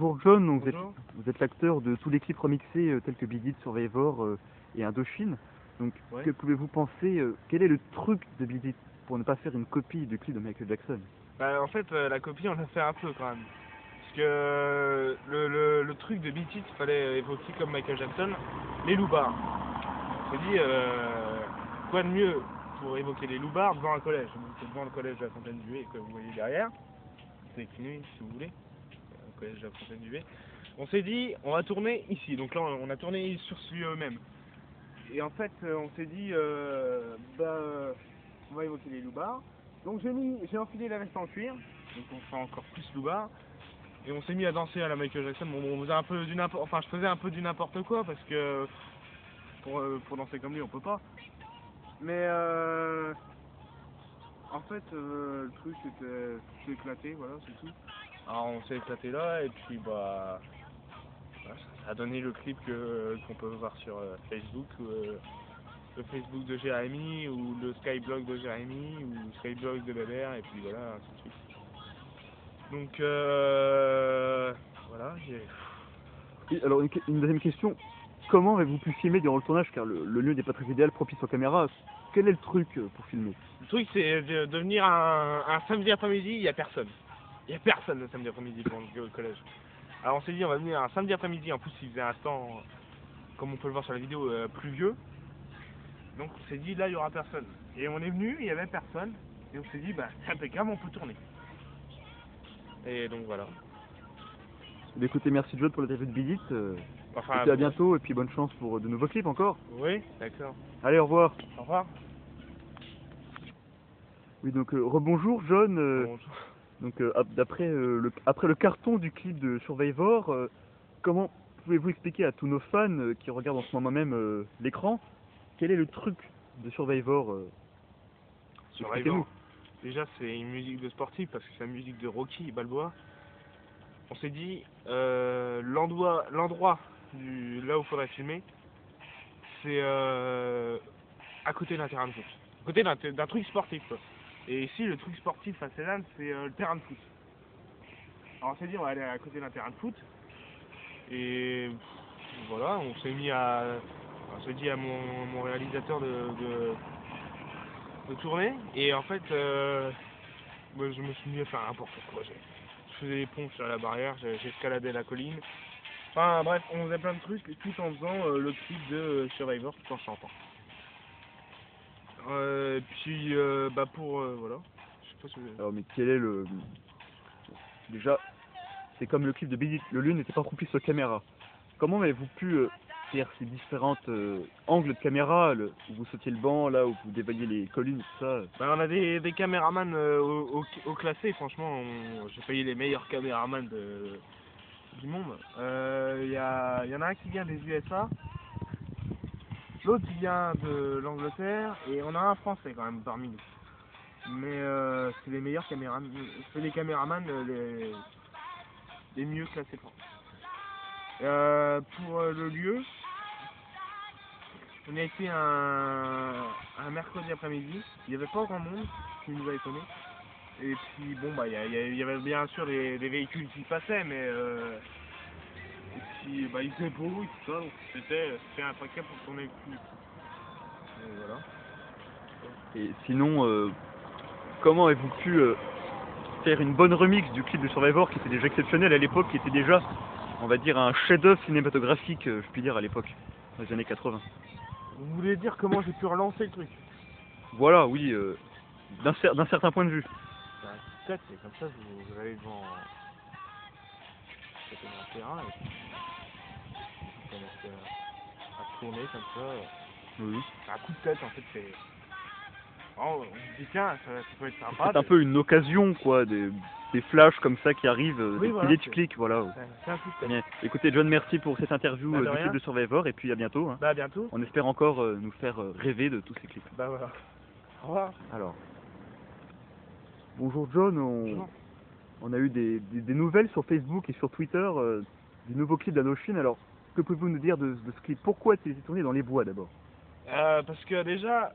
Bonjour John, donc Bonjour. vous êtes l'acteur de tous les clips remixés tels que Beat It, Survivor et Indochine. Donc Ouais. que pouvez-vous penser, quel est le truc de Beat It pour ne pas faire une copie du clip de Michael Jackson? Bah, en fait, la copie, on l'a fait un peu quand même. Parce que le truc de Beat It, il fallait évoquer comme Michael Jackson les loupards. On s'est dit, quoi de mieux pour évoquer les loupards devant un collège. Donc, c'est devant le collège de la Fontaine-du-V que vous voyez derrière. C'est écrit si vous voulez. Le collège de la Fontaine-du-V. On s'est dit, on va tourner ici. Donc là, on a tourné sur celui-même. Et en fait, on s'est dit, on va évoquer les loupards. Donc j'ai enfilé la veste en cuir, donc on fait encore plus loupard. Et on s'est mis à danser à la Michael Jackson. Bon, on faisait un peu du n'importe, enfin je faisais un peu du n'importe quoi parce que pour danser comme lui on peut pas. Mais en fait le truc c'était s'éclater, voilà c'est tout. Alors on s'est éclaté là et puis bah voilà, ça a donné le clip qu'on peut voir sur Facebook. Le Facebook de Jérémy ou le Skyblog de Jérémy ou le Skyblog de Bébert et puis voilà ainsi de suite. Donc voilà, Et alors une deuxième question, comment avez-vous pu filmer durant le tournage car le lieu n'est pas très idéal propice aux caméras? Quel est le truc pour filmer? le truc c'est de venir un samedi après-midi, il n'y a personne. Il n'y a personne le samedi après-midi pour le collège. Alors on s'est dit on va venir un samedi après-midi, en plus il faisait un temps, comme on peut le voir sur la vidéo, pluvieux. Donc on s'est dit là il n'y aura personne. Et on est venu, il n'y avait personne. Et on s'est dit bah c'est impeccable, on peut tourner. Et donc voilà. Écoutez, merci John pour l'interview de Beat It, et Enfin, puis à bientôt et puis bonne chance pour de nouveaux clips encore. oui, d'accord. Allez, au revoir. Au revoir. Oui, donc rebonjour John. Bonjour. Donc après le carton du clip de Survivor, comment pouvez-vous expliquer à tous nos fans qui regardent en ce moment même l'écran, quel est le truc de Survivor? Survivor. Expliquez-nous. Déjà, c'est une musique de sportif parce que c'est la musique de Rocky Balboa. On s'est dit, l'endroit là où il faudrait filmer, c'est à côté d'un terrain de foot. À côté d'un truc sportif, quoi. Et ici, le truc sportif à Ceylan, c'est le terrain de foot. Alors on s'est dit, on va aller à côté d'un terrain de foot. Et voilà, on s'est dit à mon réalisateur de tourner. Et en fait, moi, je me suis mis à faire n'importe quoi. Je faisais des pompes sur la barrière, j'escaladais la colline. Enfin bref, on faisait plein de trucs tout en faisant le clip de Survivor tout en chantant. Puis bah pour voilà. Je sais pas si vous... Alors mais quel est le... Déjà, c'est comme le clip de Beat It, le lieu n'était pas propice aux caméras. Comment avez-vous pu faire ces différentes angles de caméra, où vous sautiez le banc, là où vous dévaliez les collines, tout ça? Bah, on a des caméramans au classé, franchement, j'ai payé les meilleurs caméramans du monde. Y en a un qui vient des USA, l'autre qui vient de l'Angleterre, et on a un Français quand même parmi nous. Mais c'est les meilleurs caméramans, c'est les caméramans les mieux classés de France. Pour le lieu, on a été un mercredi après-midi, il n'y avait pas grand monde, ce qui nous a étonné. Et puis bon bah il y avait bien sûr des véhicules qui passaient mais et puis bah il faisait beau et tout ça donc c'était impeccable pour tourner le clip. Et voilà. Et sinon, comment avez-vous pu faire une bonne remix du clip de Survivor qui était déjà exceptionnel à l'époque, qui était déjà, on va dire, un chef-d'œuvre cinématographique, je puis dire, à l'époque, dans les années 80. Vous voulez dire comment j'ai pu relancer le truc? Voilà, oui, d'un certain point de vue. Bah, peut-être c'est comme ça vous allez devant le terrain et puis vous commencez à tourner comme ça. Oui. Un coup de tête en fait c'est. Oh, on se dit tiens ça peut être sympa. C'est un peu une occasion, quoi, des flashs comme ça qui arrivent, Oui, des voilà, idées de clics, voilà. c'est un coup de tête. Bien. Écoutez, John, merci pour cette interview Bah, de du rien. clip de Survivor, et puis à bientôt. Hein. Bah à bientôt. On espère encore nous faire rêver de tous ces clips. Bah voilà. Au revoir. Alors, bonjour John, Bonjour. on a eu des nouvelles sur Facebook et sur Twitter, du nouveau clip d'Indochine. Alors, que pouvez-vous nous dire de ce clip? Pourquoi a-t-il été tourné dans les bois d'abord? Parce que déjà,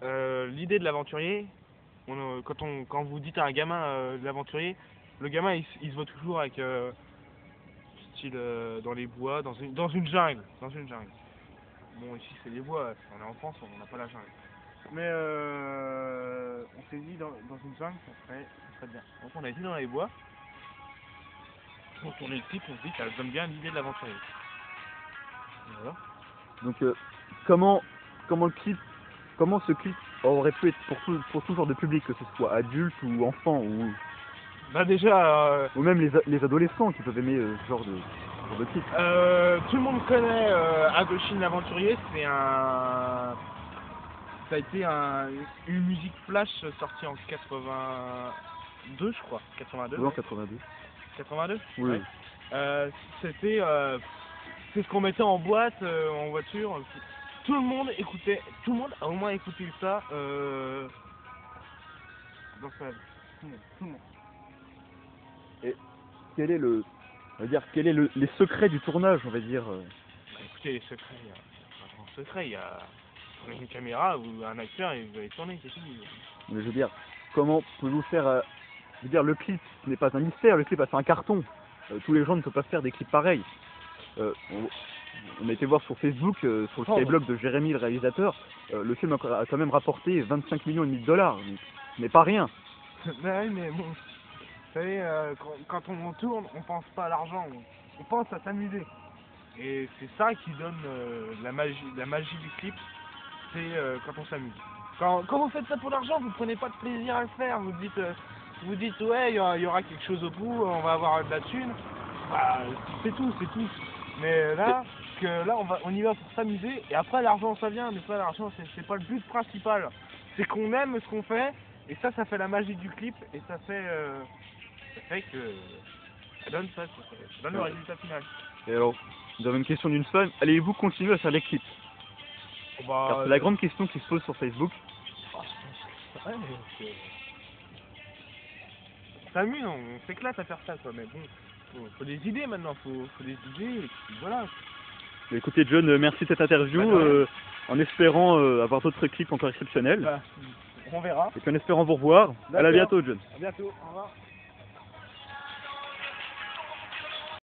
l'idée de l'aventurier, quand vous dites à un gamin de l'aventurier, le gamin il se voit toujours avec style dans les bois, dans une jungle. Dans une jungle. Bon, ici c'est les bois, on est en France, on n'a pas la jungle. Mais on s'est dit dans une jungle, ça serait bien. Donc on a été dans les bois. On tournait le clip, on se dit que ça donne bien l'idée de l'aventurier. Voilà. Donc comment ce clip aurait pu être pour tout genre de public, que ce soit adulte ou enfant Bah déjà, ou même les adolescents qui peuvent aimer ce genre de clip. tout le monde connaît Agoshin l'aventurier, ça a été une musique flash sortie en 82 je crois, 82. Oui, en 82. 82 Oui. Ouais. C'est ce qu'on mettait en boîte, en voiture. Tout le monde a au moins écouté ça dans sa vie. Tout le monde. Et quel est les secrets du tournage, on va dire Bah, écoutez, les secrets, il y a pas grand secret, il y a une caméra ou un acteur et vous allez tourner, c'est tout. Mais je veux dire, comment pouvez-vous faire je veux dire, le clip ce n'est pas un mystère, le clip c'est un carton. Tous les gens ne peuvent pas faire des clips pareils. On a été voir sur Facebook, sur le skyblog de Jérémy, le réalisateur, le film a quand même rapporté 25 millions et demi de dollars. Donc, ce n'est pas rien. Ouais, mais bon, vous savez, quand on tourne, on pense pas à l'argent, on pense à s'amuser. Et c'est ça qui donne la magie du clip, c'est quand on s'amuse. Quand vous faites ça pour l'argent, vous prenez pas de plaisir à le faire, vous dites ouais, il y aura quelque chose au bout, on va avoir de la thune. Bah, c'est tout. Mais là, on y va pour s'amuser, et après l'argent ça vient, mais ça l'argent c'est pas le but principal. C'est qu'on aime ce qu'on fait, et ça fait la magie du clip, et ça fait que ça donne ça donne le résultat final. Et alors, nous avons une question d'une fan, allez-vous continuer à faire des clips? Bah, Car c'est la grande question qui se pose sur Facebook. Ouais, on s'amuse, on s'éclate à faire ça quoi, mais bon, faut des idées maintenant, faut des idées, et puis voilà. Écoutez John, merci de cette interview, en espérant avoir d'autres clips encore exceptionnels. Bah, on verra. Et puis en espérant vous revoir. À la bientôt John. À bientôt, au revoir.